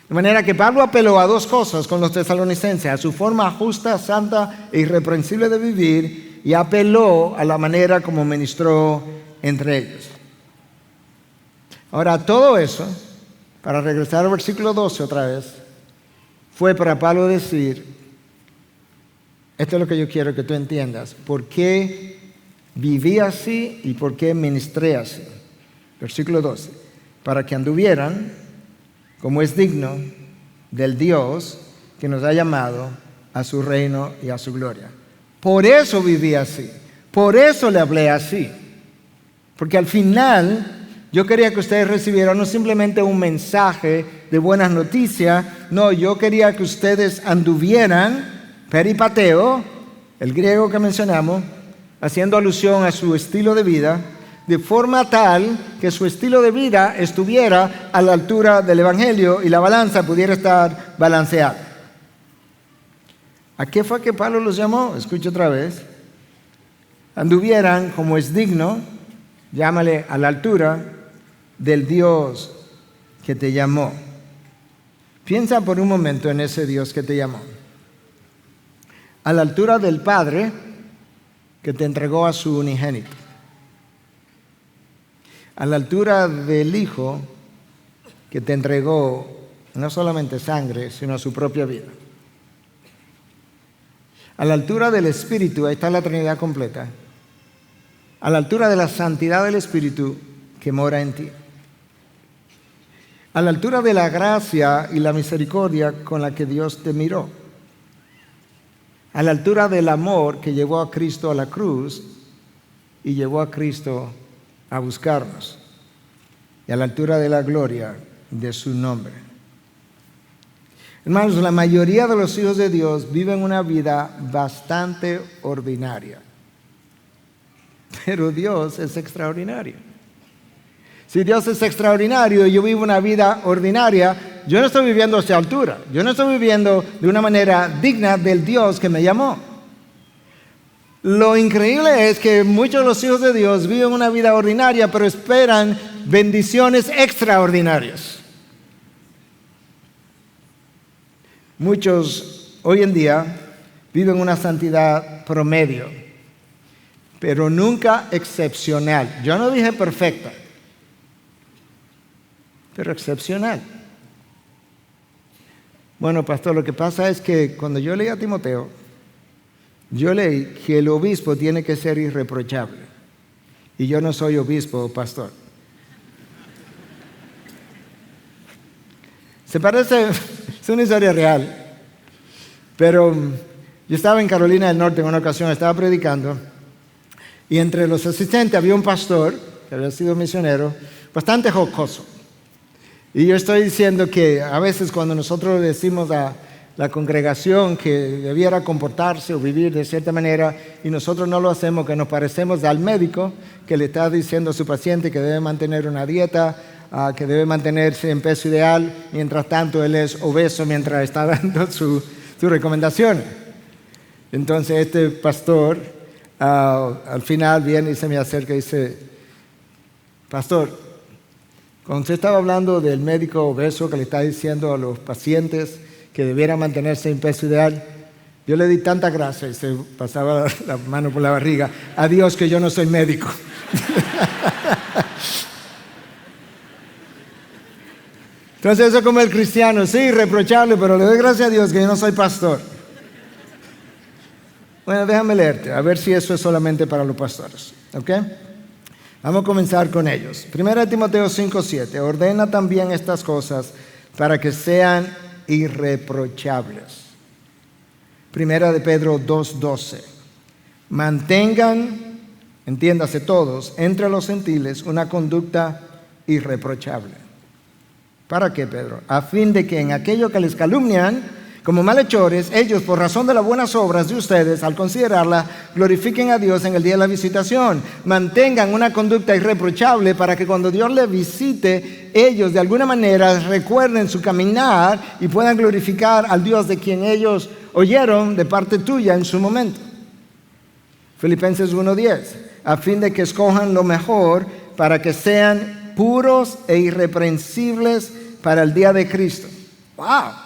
De manera que Pablo apeló a dos cosas con los tesalonicenses: a su forma justa, santa e irreprensible de vivir, y apeló a la manera como ministró entre ellos. Ahora, todo eso, para regresar al versículo 12 otra vez, fue para Pablo decir: esto es lo que yo quiero que tú entiendas, por qué viví así y por qué ministré así. Versículo 12: para que anduvieran como es digno del Dios que nos ha llamado a su reino y a su gloria. Por eso viví así, por eso le hablé así, porque al final yo quería que ustedes recibieran no simplemente un mensaje de buenas noticias, no, yo quería que ustedes anduvieran, peripateo, el griego que mencionamos, haciendo alusión a su estilo de vida, de forma tal que su estilo de vida estuviera a la altura del Evangelio y la balanza pudiera estar balanceada. ¿A qué fue que Pablo los llamó? Escucha otra vez. Anduvieran como es digno, llámale a la altura del Dios que te llamó. Piensa por un momento en ese Dios que te llamó. A la altura del Padre que te entregó a su unigénito. A la altura del Hijo que te entregó no solamente sangre, sino su propia vida. A la altura del Espíritu, ahí está la Trinidad completa. A la altura de la santidad del Espíritu que mora en ti. A la altura de la gracia y la misericordia con la que Dios te miró. A la altura del amor que llevó a Cristo a la cruz y llevó a Cristo a buscarnos. Y a la altura de la gloria de su nombre. Hermanos, la mayoría de los hijos de Dios viven una vida bastante ordinaria. Pero Dios es extraordinario. Si Dios es extraordinario y yo vivo una vida ordinaria, yo no estoy viviendo a esa altura. Yo no estoy viviendo de una manera digna del Dios que me llamó. Lo increíble es que muchos de los hijos de Dios viven una vida ordinaria, pero esperan bendiciones extraordinarias. Muchos hoy en día viven una santidad promedio, pero nunca excepcional. Yo no dije perfecta, pero excepcional. Bueno, pastor, lo que pasa es que cuando yo leí a Timoteo, yo leí que el obispo tiene que ser irreprochable. Y yo no soy obispo o pastor. Se parece, es una historia real. Pero yo estaba en Carolina del Norte en una ocasión, estaba predicando. Y entre los asistentes había un pastor, que había sido misionero, bastante jocoso. Y yo estoy diciendo que a veces cuando nosotros decimos a la congregación que debiera comportarse o vivir de cierta manera y nosotros no lo hacemos, que nos parecemos al médico que le está diciendo a su paciente que debe mantener una dieta, que debe mantenerse en peso ideal, mientras tanto él es obeso mientras está dando su recomendación. Entonces este pastor al final viene y se me acerca y dice: pastor, cuando usted estaba hablando del médico obeso que le está diciendo a los pacientes que debiera mantenerse en peso ideal, yo le di tanta gracia y se pasaba la mano por la barriga. A Dios que yo no soy médico. Entonces eso como el cristiano, sí, irreprochable, pero le doy gracias a Dios que yo no soy pastor. Bueno, déjame leerte, a ver si eso es solamente para los pastores, ¿ok? Vamos a comenzar con ellos. 1 Timoteo 5:7, ordena también estas cosas para que sean irreprochables. 1 de Pedro 2:12, mantengan, entiéndase todos, entre los gentiles una conducta irreprochable. ¿Para qué, Pedro? A fin de que en aquello que les calumnian como malhechores, ellos, por razón de las buenas obras de ustedes, al considerarla, glorifiquen a Dios en el día de la visitación. Mantengan una conducta irreprochable para que cuando Dios les visite, ellos de alguna manera recuerden su caminar y puedan glorificar al Dios de quien ellos oyeron de parte tuya en su momento. Filipenses 1:10, a fin de que escojan lo mejor para que sean puros e irreprensibles para el día de Cristo. ¡Wow!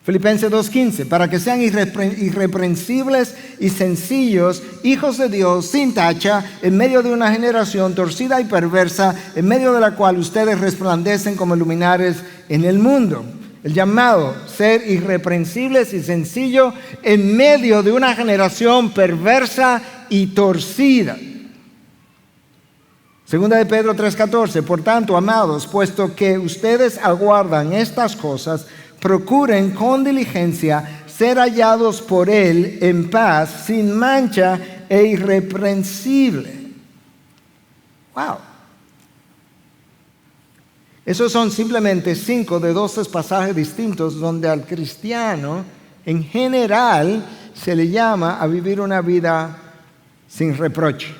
Filipenses 2:15, para que sean irreprensibles y sencillos, hijos de Dios, sin tacha, en medio de una generación torcida y perversa, en medio de la cual ustedes resplandecen como luminares en el mundo. El llamado, ser irreprensibles y sencillos en medio de una generación perversa y torcida. Segunda de Pedro 3:14, por tanto, amados, puesto que ustedes aguardan estas cosas, procuren con diligencia ser hallados por Él en paz, sin mancha e irreprensible. ¡Wow! Esos son simplemente 5 de 12 pasajes distintos donde al cristiano en general se le llama a vivir una vida sin reproche.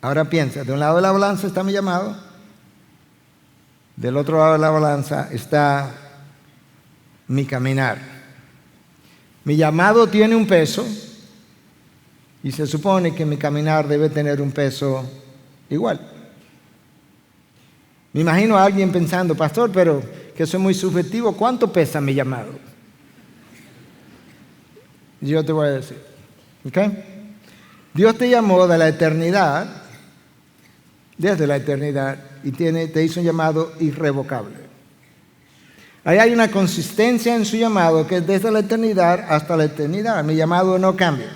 Ahora piensa, de un lado de la balanza está mi llamado. Del otro lado de la balanza está mi caminar. Mi llamado tiene un peso y se supone que mi caminar debe tener un peso igual. Me imagino a alguien pensando, pastor, pero que eso es muy subjetivo, ¿cuánto pesa mi llamado? Yo te voy a decir, ¿ok? Dios te llamó de la eternidad, desde la eternidad, y te hizo un llamado irrevocable. Ahí hay una consistencia en su llamado que es desde la eternidad hasta la eternidad. Mi llamado no cambia.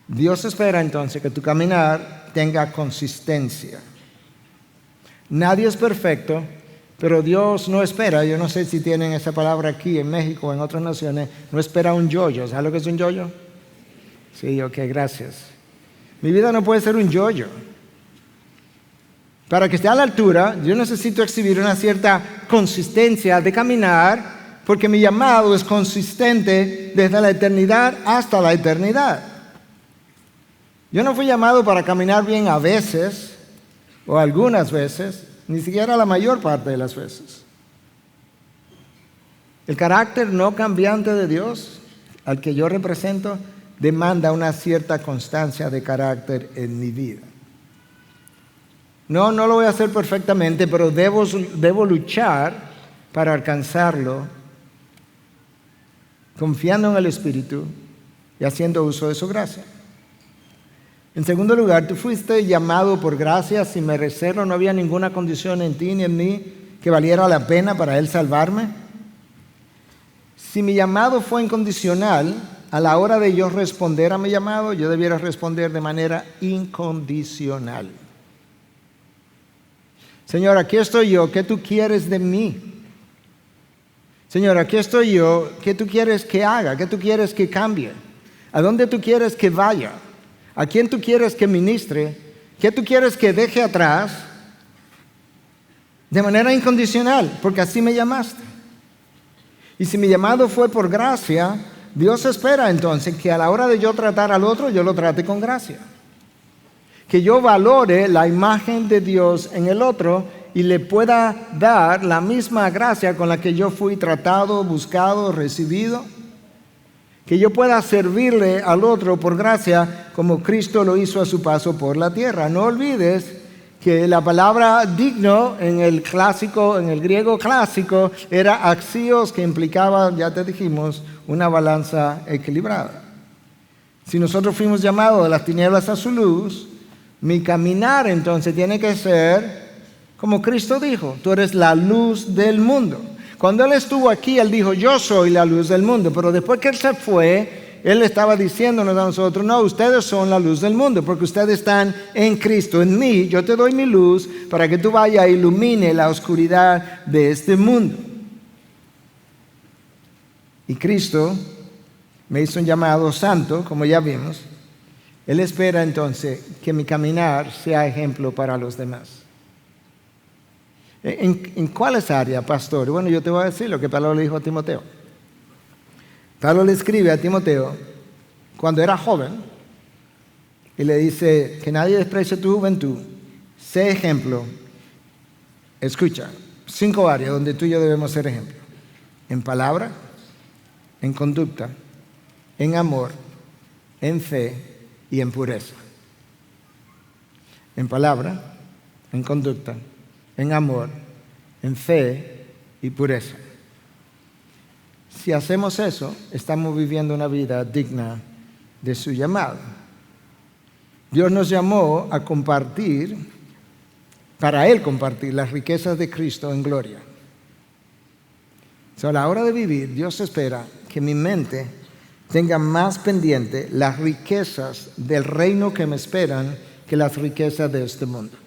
Dios espera entonces que tu caminar tenga consistencia. Nadie es perfecto, pero Dios no espera, yo no sé si tienen esa palabra aquí en México o en otras naciones, no espera un yoyo. ¿Sabes lo que es un yoyo? Sí, ok, gracias. Mi vida no puede ser un yoyo. Para que esté a la altura, yo necesito exhibir una cierta consistencia de caminar, porque mi llamado es consistente desde la eternidad hasta la eternidad. Yo no fui llamado para caminar bien a veces, o algunas veces, ni siquiera la mayor parte de las veces. El carácter no cambiante de Dios, al que yo represento, demanda una cierta constancia de carácter en mi vida. No lo voy a hacer perfectamente, pero debo luchar para alcanzarlo confiando en el Espíritu y haciendo uso de su gracia. En segundo lugar, tú fuiste llamado por gracia sin merecerlo, no había ninguna condición en ti ni en mí que valiera la pena para Él salvarme. Si mi llamado fue incondicional, a la hora de yo responder a mi llamado, yo debiera responder de manera incondicional. Señor, aquí estoy yo, ¿qué tú quieres de mí? Señor, aquí estoy yo, ¿qué tú quieres que haga? ¿Qué tú quieres que cambie? ¿A dónde tú quieres que vaya? ¿A quién tú quieres que ministre? ¿Qué tú quieres que deje atrás? De manera incondicional, porque así me llamaste. Y si mi llamado fue por gracia, Dios espera entonces que a la hora de yo tratar al otro, yo lo trate con gracia. Que yo valore la imagen de Dios en el otro y le pueda dar la misma gracia con la que yo fui tratado, buscado, recibido. Que yo pueda servirle al otro por gracia como Cristo lo hizo a su paso por la tierra. No olvides que la palabra digno en el griego clásico, era axios, que implicaba, ya te dijimos, una balanza equilibrada. Si nosotros fuimos llamados de las tinieblas a su luz, mi caminar entonces tiene que ser como Cristo dijo: tú eres la luz del mundo. Cuando Él estuvo aquí, Él dijo: yo soy la luz del mundo. Pero después que Él se fue, Él estaba diciéndonos a nosotros: no, ustedes son la luz del mundo, porque ustedes están en Cristo, en mí. Yo te doy mi luz para que tú vayas e ilumine la oscuridad de este mundo. Y Cristo me hizo un llamado santo, como ya vimos. Él espera entonces que mi caminar sea ejemplo para los demás. ¿En cuáles áreas, pastor? Bueno, yo te voy a decir lo que Pablo le dijo a Timoteo. Pablo le escribe a Timoteo cuando era joven y le dice: que nadie desprecie tu juventud, sé ejemplo. Escucha, 5 áreas donde tú y yo debemos ser ejemplo: en palabra, en conducta, en amor, en fe y en pureza. En palabra, en conducta, en amor, en fe y pureza. Si hacemos eso, estamos viviendo una vida digna de su llamado. Dios nos llamó a compartir, para Él compartir las riquezas de Cristo en gloria. A la hora de vivir, Dios espera que mi mente tenga más pendiente las riquezas del reino que me esperan que las riquezas de este mundo.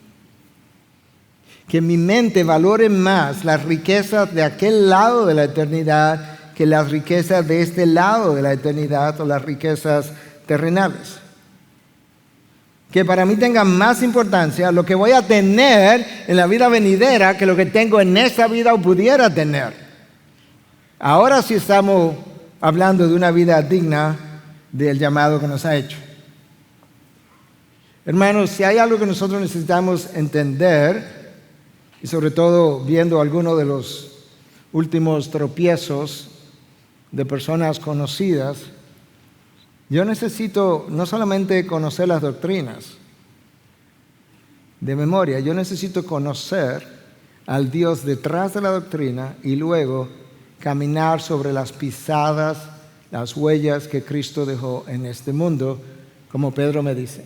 Que mi mente valore más las riquezas de aquel lado de la eternidad que las riquezas de este lado de la eternidad o las riquezas terrenales. Que para mí tenga más importancia lo que voy a tener en la vida venidera que lo que tengo en esta vida o pudiera tener. Ahora sí estamos hablando de una vida digna del llamado que nos ha hecho. Hermanos, si hay algo que nosotros necesitamos entender, y sobre todo viendo algunos de los últimos tropiezos de personas conocidas, yo necesito no solamente conocer las doctrinas de memoria, yo necesito conocer al Dios detrás de la doctrina y luego caminar sobre las pisadas, las huellas que Cristo dejó en este mundo, como Pedro me dice,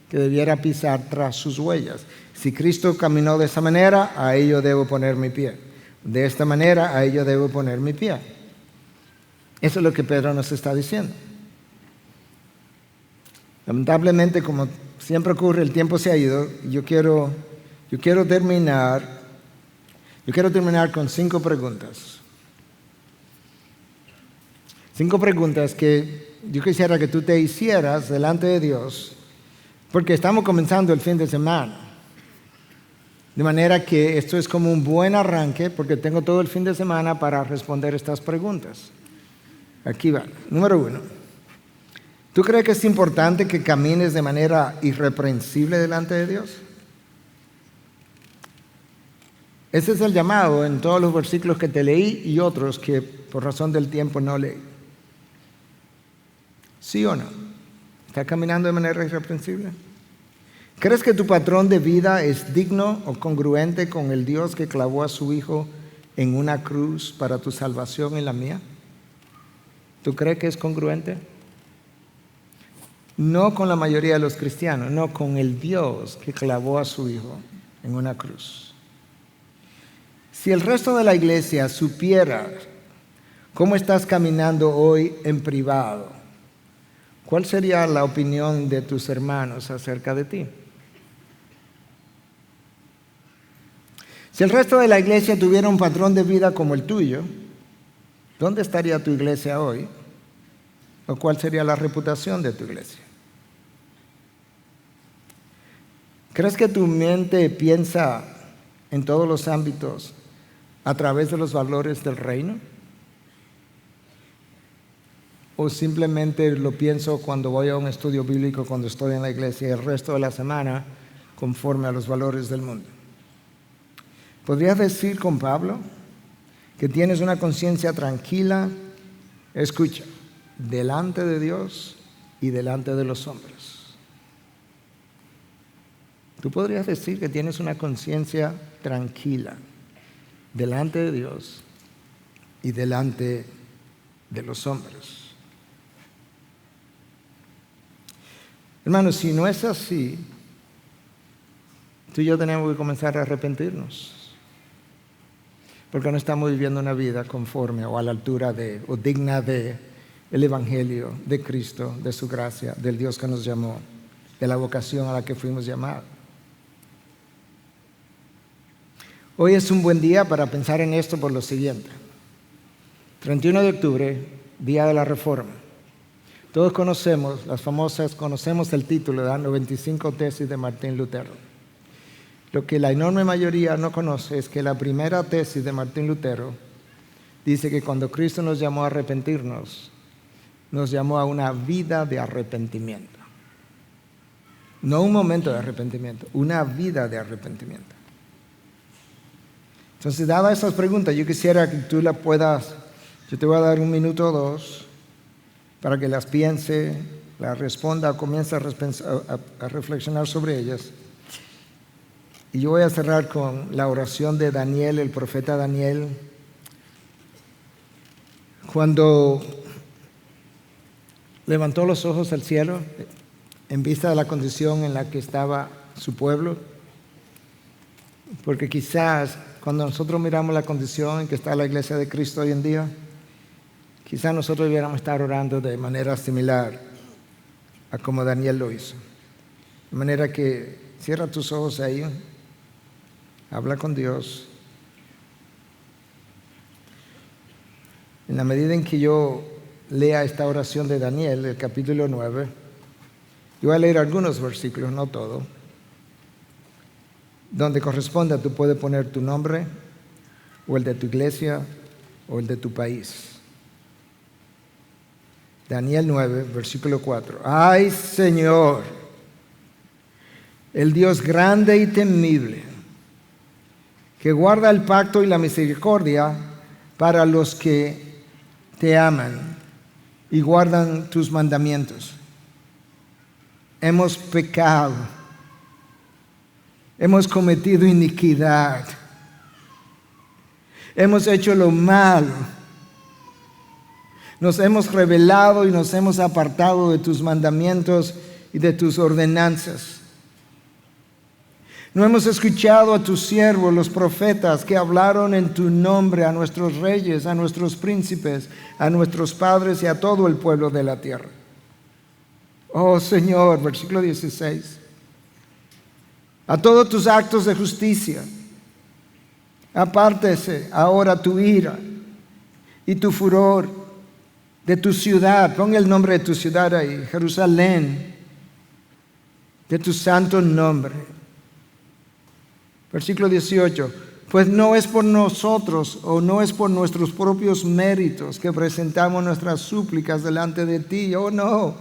que debiera pisar tras sus huellas. Si Cristo caminó de esa manera, a ello debo poner mi pie. De esta manera, a ello debo poner mi pie. Eso es lo que Pedro nos está diciendo. Lamentablemente, como siempre ocurre, el tiempo se ha ido. Yo quiero terminar con 5 preguntas. 5 preguntas que yo quisiera que tú te hicieras delante de Dios, porque estamos comenzando el fin de semana. De manera que esto es como un buen arranque, porque tengo todo el fin de semana para responder estas preguntas. Aquí va. Número 1. ¿Tú crees que es importante que camines de manera irreprensible delante de Dios? Ese es el llamado en todos los versículos que te leí y otros que por razón del tiempo no leí. ¿Sí o no? ¿Estás caminando de manera irreprensible? ¿Crees que tu patrón de vida es digno o congruente con el Dios que clavó a su Hijo en una cruz para tu salvación y la mía? ¿Tú crees que es congruente? No con la mayoría de los cristianos, no con el Dios que clavó a su Hijo en una cruz. Si el resto de la iglesia supiera cómo estás caminando hoy en privado, ¿cuál sería la opinión de tus hermanos acerca de ti? Si el resto de la iglesia tuviera un patrón de vida como el tuyo, ¿dónde estaría tu iglesia hoy? ¿O cuál sería la reputación de tu iglesia? ¿Crees que tu mente piensa en todos los ámbitos a través de los valores del reino? ¿O simplemente lo pienso cuando voy a un estudio bíblico, cuando estoy en la iglesia y el resto de la semana conforme a los valores del mundo? ¿Podrías decir con Pablo que tienes una conciencia tranquila? Escucha, delante de Dios y delante de los hombres. Tú podrías decir que tienes una conciencia tranquila delante de Dios y delante de los hombres. Hermanos, si no es así, tú y yo tenemos que comenzar a arrepentirnos. Porque no estamos viviendo una vida conforme o a la altura de, o digna de el Evangelio de Cristo, de su gracia, del Dios que nos llamó, de la vocación a la que fuimos llamados. Hoy es un buen día para pensar en esto por lo siguiente. 31 de octubre, Día de la Reforma. Todos conocemos el título de 95 tesis de Martín Lutero. Lo que la enorme mayoría no conoce es que la primera tesis de Martín Lutero dice que cuando Cristo nos llamó a arrepentirnos, nos llamó a una vida de arrepentimiento. No un momento de arrepentimiento, una vida de arrepentimiento. Entonces, dadas esas preguntas, yo quisiera que tú las puedas, yo te voy a dar 1 minuto o 2 para que las piense, las responda, comience a reflexionar sobre ellas. Y yo voy a cerrar con la oración de Daniel, el profeta Daniel. Cuando levantó los ojos al cielo, en vista de la condición en la que estaba su pueblo, porque quizás cuando nosotros miramos la condición en que está la iglesia de Cristo hoy en día, quizás nosotros debiéramos estar orando de manera similar a como Daniel lo hizo. De manera que cierra tus ojos ahí. Habla con Dios. En la medida en que yo lea esta oración de Daniel, el capítulo 9, yo voy a leer algunos versículos, no todo, donde corresponda tú puedes poner tu nombre, o el de tu iglesia, o el de tu país. Daniel 9, versículo 4. ¡Ay, Señor! El Dios grande y temible, que guarda el pacto y la misericordia para los que te aman y guardan tus mandamientos. Hemos pecado, hemos cometido iniquidad, hemos hecho lo malo, nos hemos rebelado y nos hemos apartado de tus mandamientos y de tus ordenanzas. No hemos escuchado a tus siervos, los profetas, que hablaron en tu nombre a nuestros reyes, a nuestros príncipes, a nuestros padres y a todo el pueblo de la tierra. Oh Señor, versículo 16. A todos tus actos de justicia, apártese ahora tu ira y tu furor de tu ciudad. Pon el nombre de tu ciudad ahí, Jerusalén, de tu santo nombre. Versículo 18, pues no es por nosotros o no es por nuestros propios méritos que presentamos nuestras súplicas delante de ti, oh no,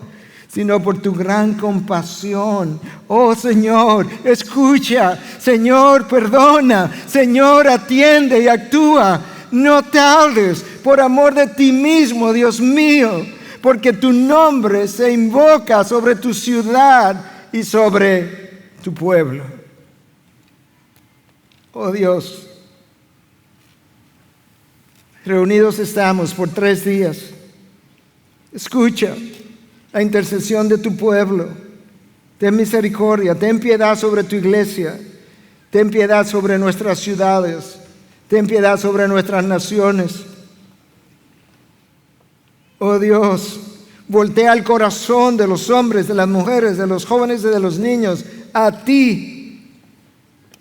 sino por tu gran compasión. Oh Señor, escucha, Señor, perdona, Señor, atiende y actúa. No tardes, por amor de ti mismo, Dios mío, porque tu nombre se invoca sobre tu ciudad y sobre tu pueblo. Oh Dios, reunidos estamos por 3 días Escucha la intercesión de tu pueblo. Ten misericordia, ten piedad sobre tu iglesia. Ten piedad sobre nuestras ciudades. Ten piedad sobre nuestras naciones. Oh Dios, voltea el corazón de los hombres, de las mujeres, de los jóvenes y de los niños a ti,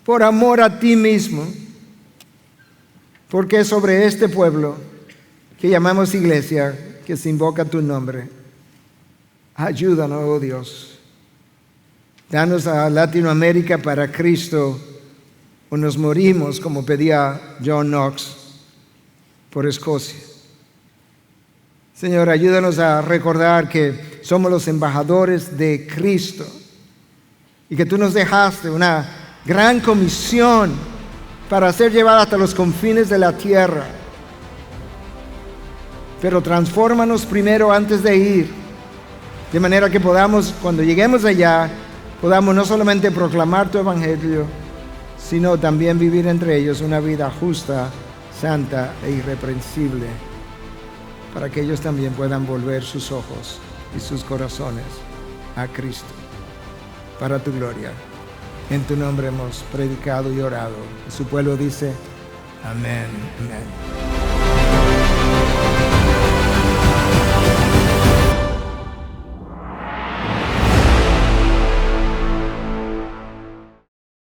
por amor a ti mismo. Porque es sobre este pueblo que llamamos iglesia que se invoca tu nombre. Ayúdanos, oh Dios. Danos a Latinoamérica para Cristo, o nos morimos, como pedía John Knox, por Escocia. Señor, ayúdanos a recordar que somos los embajadores de Cristo y que tú nos dejaste una gran comisión para ser llevada hasta los confines de la tierra. Pero transfórmanos primero antes de ir, de manera que podamos, cuando lleguemos allá, podamos no solamente proclamar tu evangelio, sino también vivir entre ellos una vida justa, santa e irreprensible, para que ellos también puedan volver sus ojos y sus corazones a Cristo, para tu gloria. En tu nombre hemos predicado y orado. Y su pueblo dice, amén, amén.